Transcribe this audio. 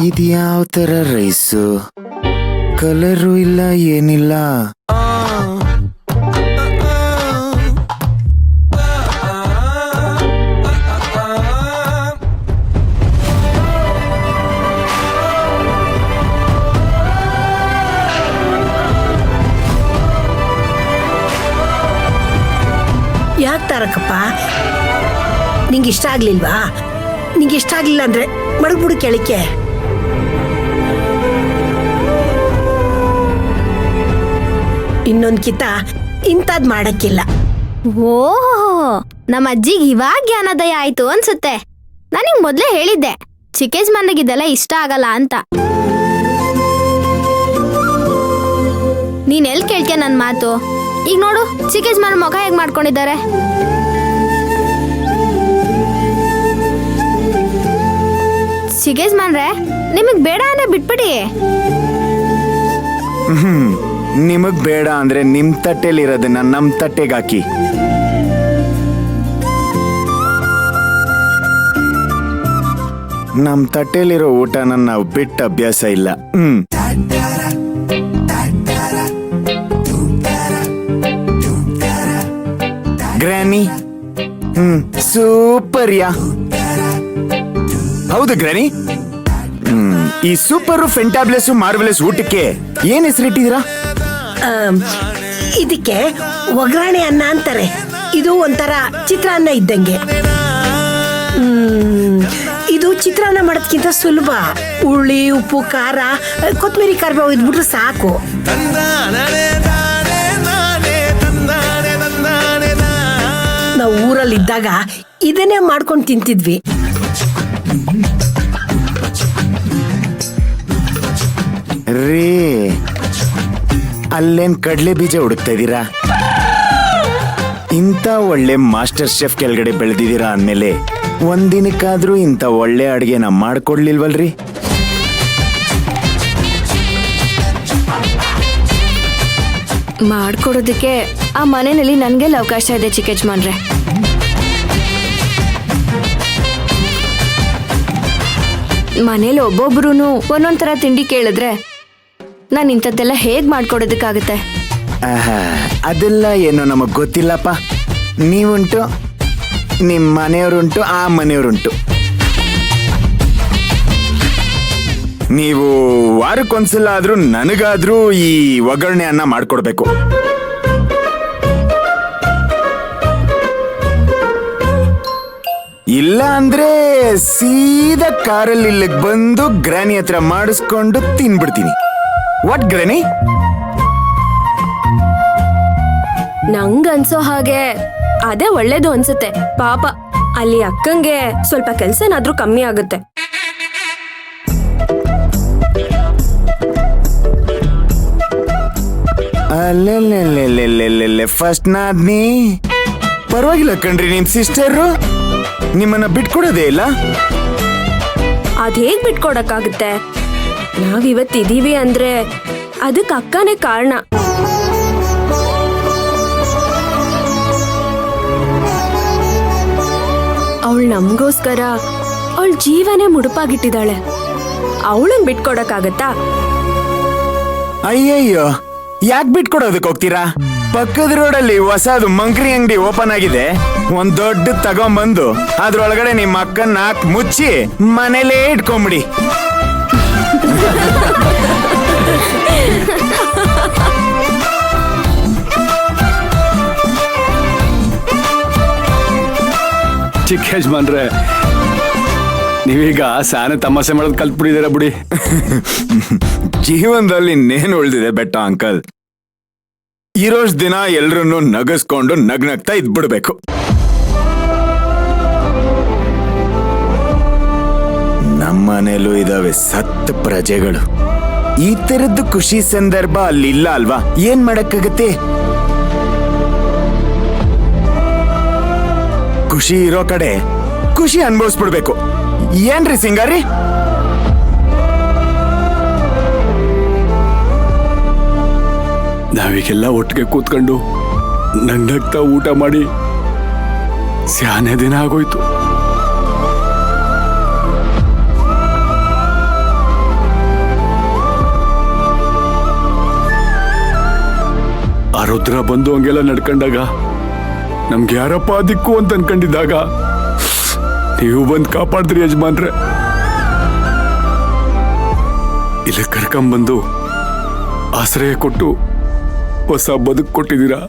ಇದ್ಯಾವ ತರ rice, colour ಇಲ್ಲ ಏನಿಲ್ಲ. ಯಾಕೆ ತಾರಕಪ್ಪ, ನಿಂಗೆ ಇಷ್ಟ ಆಗ್ಲಿಲ್ವಾ? ನಿಂಗೆ ಇಷ್ಟ ಆಗ್ಲಿಲ್ಲ ಅಂದ್ರೆ ಮಡಗ್ಬಿಡು ಕೆಳಕ್ಕೆ. ಇನ್ನೊಂದ್ ಕಿತ ಇಂಥದ್ ಮಾಡಕ್ಕಿಲ್ಲ. ಓಹೋ, ನಮ್ಮ ಅಜ್ಜಿಗೆ ಇವಾಗ ಜ್ಞಾನೋದಯ ಆಯ್ತು ಅನ್ಸುತ್ತೆ. ನಾನಿಗ್ ಮೊದ್ಲೇ ಹೇಳಿದ್ದೆ ಚಿಕ್ಕ ಯಜಮಾನ್ರಿಗಿದೆಲ್ಲ ಇಷ್ಟ ಆಗಲ್ಲ ಅಂತ. ನೀನ್ ಎಲ್ ಕೇಳ್ತೀಯ ನನ್ ಮಾತು? ಈಗ ನೋಡು ಚಿಕ್ಕ ಯಜಮಾನ್ ಮುಖ ಹೇಗ್ ಮಾಡ್ಕೊಂಡಿದ್ದಾರೆ. ಚಿಕ್ಕ ಯಜಮಾನ್ರೆ, ನಿಮಗ್ ಬೇಡ ಅಂದ್ರೆ ಬಿಟ್ಬಿಡಿ. ನಿಮಗ್ ಬೇಡ ಅಂದ್ರೆ ನಿಮ್ ತಟ್ಟೆಲಿರೋದನ್ನ ನಮ್ ತಟ್ಟೆಗಾಕಿ. ನಮ್ ತಟ್ಟೆಲಿರೋ ಊಟನ ನಾವು ಬಿಟ್ಟ ಅಭ್ಯಾಸ ಇಲ್ಲ. ಗ್ರಾನಿ, ಸೂಪರ್ ಯಾ. ಹೌದು ಗ್ರಾನಿ, ಈ ಸೂಪರ್ ಫೆಂಟಾಬ್ಲೆಸ್ ಮಾರ್ವೆಲಸ್ ಊಟಕ್ಕೆ ಏನ್ ಹೆಸರಿಟ್ಟಿದ್ದೀರಾ? ಇದಕ್ಕೆ ಒಗ್ಗರಣೆ ಅನ್ನ ಅಂತಾರೆ. ಇದು ಒಂಥರ ಚಿತ್ರಾನ್ನ ಇದ್ದಂಗೆ. ಇದು ಚಿತ್ರಾನ್ನ ಮಾಡೋದಕ್ಕಿಂತ ಸುಲಭ. ಉಳ್ಳಿ, ಉಪ್ಪು, ಖಾರ, ಕೊತ್ತಂಬರಿ, ಕರಿಬೇವು ಇದ್ಬಿಟ್ರೆ ಸಾಕು. ನಾವು ಊರಲ್ಲಿ ಇದ್ದಾಗ ಇದನ್ನೇ ಮಾಡ್ಕೊಂಡು ತಿಂತಿದ್ವಿ. ರೇ, ಅಲ್ಲೇನ್ ಕಡ್ಲೆ ಬೀಜ ಹುಡುಕ್ತಾ ಇದ್ದೀರಾ? ಇಂಥ ಒಳ್ಳೆ ಮಾಸ್ಟರ್ ಶೆಫ್ ಕೆಳಗಡೆ ಬೆಳೆದಿದ್ದೀರಾ ಅಂದ್ಮೇಲೆ ಒಂದಿನಕ್ಕಾದ್ರೂ ಇಂಥ ಒಳ್ಳೆ ಅಡ್ಗೆನ ಮಾಡ್ಕೊಡ್ಲಿಲ್ವಲ್ರಿ? ಮಾಡ್ಕೊಡೋದಕ್ಕೆ ಆ ಮನೆಯಲ್ಲಿ ನನ್ಗೆಲ್ಲ ಅವಕಾಶ ಇದೆ ಚಿಕ್ಕ ಯಜಮಾನ್ರೆ. ಮನೇಲಿ ಒಬ್ಬೊಬ್ರು ಒಂದೊಂಥರ ತಿಂಡಿ ಕೇಳಿದ್ರೆ ನಾನು ಇಂಥದ್ದೆಲ್ಲ ಹೇಗ್ ಮಾಡ್ಕೊಡೋದಕ್ಕಾಗತ್ತೆ? ಅದೆಲ್ಲ ಏನೋ ನಮಗ್ ಗೊತ್ತಿಲ್ಲಪ್ಪ. ನೀವುಂಟು, ನಿಮ್ ಮನೆಯವರುಂಟು, ಆ ಮನೆಯವರುಂಟು. ನೀವು ವಾರಕ್ಕೊಂದ್ಸಲ ಆದ್ರೂ ನನಗಾದ್ರೂ ಈ ಒಗ್ಗರಣೆ ಅನ್ನ ಮಾಡ್ಕೊಡ್ಬೇಕು. ಇಲ್ಲ ಅಂದ್ರೆ ಸೀದಾ ಕಾರಲ್ಲಿ ಇಲ್ಲಿಗೆ ಬಂದು ಗ್ರಾನಿ ಹತ್ರ ಮಾಡಿಸ್ಕೊಂಡು ತಿನ್ಬಿಡ್ತೀನಿ. ವಾಟ್ ಗ್ರಾನಿ? ನಂಗನ್ಸೋ ಹಾಗೆ ಅದೇ ಒಳ್ಳೇದು ಅನ್ಸುತ್ತೆ. ಪಾಪ ಅಲ್ಲಿ ಅಕ್ಕಂಗೆ ಸ್ವಲ್ಪ ಕೆಲ್ಸನಾದ್ರೂ ಕಮ್ಮಿ ಆಗುತ್ತೆ. ಅಲ್ಲೆಲ್ಲೆಲ್ಲೆಲ್ಲೆಲ್ಲೆಲ್ಲೆ ಫಸ್ಟ್ ನಾದ್ನಿ ಪರವಾಗಿಲ್ಲ ಕಣ್ರಿ. ನಿಮ್ ಸಿಸ್ಟರು ನಿಮ್ಮನ್ನ ಬಿಟ್ಕೊಡೋದೇ ಇಲ್ಲ. ಅದ್ ಹೇಗ್ ಬಿಟ್ಕೊಡಕ್ಕಾಗುತ್ತೆ? ನಾವಿವತ್ತಿದೀವಿ ಅಂದ್ರೆ ಅದಕ್ಕೆ ಅಕ್ಕನೇ ಕಾರಣ. ಅವಳು ನಮ್ಗೋಸ್ಕರ ಅವಳ ಜೀವನೇ ಮುಡುಪಾಗಿಟ್ಟಿದ್ದಾಳೆ. ಅವಳನ್ ಬಿಟ್ಕೊಡಕ್ಕಾಗತ್ತಾ? ಅಯ್ಯಯ್ಯೋ, ಯಾಕೆ ಬಿಟ್ಕೊಡೋದಕ್ಕೆ ಹೋಗ್ತೀರಾ? ಪಕ್ಕದ ರೋಡಲ್ಲಿ ಹೊಸದು ಮಂಕ್ರಿ ಅಂಗಡಿ ಓಪನ್ ಆಗಿದೆ. ಒಂದ್ ದೊಡ್ಡ ತಗೊಂಬಂದು ಅದ್ರೊಳಗಡೆ ನಿಮ್ಮ ಅಕ್ಕನ್ನ ಮುಚ್ಚಿ ಮನೇಲೇ ಇಟ್ಕೊಂಬಿಡಿ. ಚಿಕ್ಕ ಯಜಮಾನ್ರೆ, ನೀವೀಗ ಸಾನೆ ತಮಾಷೆ ಮಾಡೋದು ಕಲ್ತ್ಬಿಟ್ಟಿದ್ದೀರಾ ಬಿಡಿ. ಜೀವನದಲ್ಲಿ ಇನ್ನೇನು ಉಳಿದಿದೆ ಬೆಟ್ಟ ಅಂಕಲ್. ಇರೋಷ್ಟು ದಿನ ಎಲ್ರನ್ನೂ ನಗಸ್ಕೊಂಡು ನಗ್ನಗ್ತಾ ಇದ್ಬಿಡ್ಬೇಕು. ನಮ್ಮನೇಲೂ ಇದಾವೆ ಸತ್ತ ಪ್ರಜೆಗಳು. ಈ ತರದ್ದು ಖುಷಿ ಸಂದರ್ಭ ಅಲ್ಲಿಲ್ಲ ಅಲ್ವಾ? ಏನ್ ಮಾಡಕ್ಕಾಗತ್ತೆ? ಖುಷಿ ಇರೋ ಕಡೆ ಖುಷಿ ಅನುಭವಿಸ್ಬಿಡ್ಬೇಕು. ಏನ್ರಿ ಸಿಂಗಾರಿ? ನಾವೀಗೆಲ್ಲ ಒಟ್ಟಿಗೆ ಕೂತ್ಕೊಂಡು ನಗ್ನಗ್ತಾ ಊಟ ಮಾಡಿ ಸ್ಯಾನೆ ದಿನ ಆಗೋಯ್ತು. ಆ ರುದ್ರ ಬಂದು ಹಂಗೆಲ್ಲ ನಡ್ಕೊಂಡಾಗ ನಮ್ಗೆ ಯಾರಪ್ಪ ದಿಕ್ಕು ಅಂತ ಅನ್ಕೊಂಡಿದ್ದಾಗ ನೀವು ಬಂದು ಕಾಪಾಡಿದ್ರಿ ಯಜಮಾನ್ರೆ. ಇಲ್ಲ ಕರ್ಕೊಂಬಂದು ಆಶ್ರಯ ಕೊಟ್ಟು ಹೊಸ ಬದುಕು ಕೊಟ್ಟಿದ್ದೀರಾ.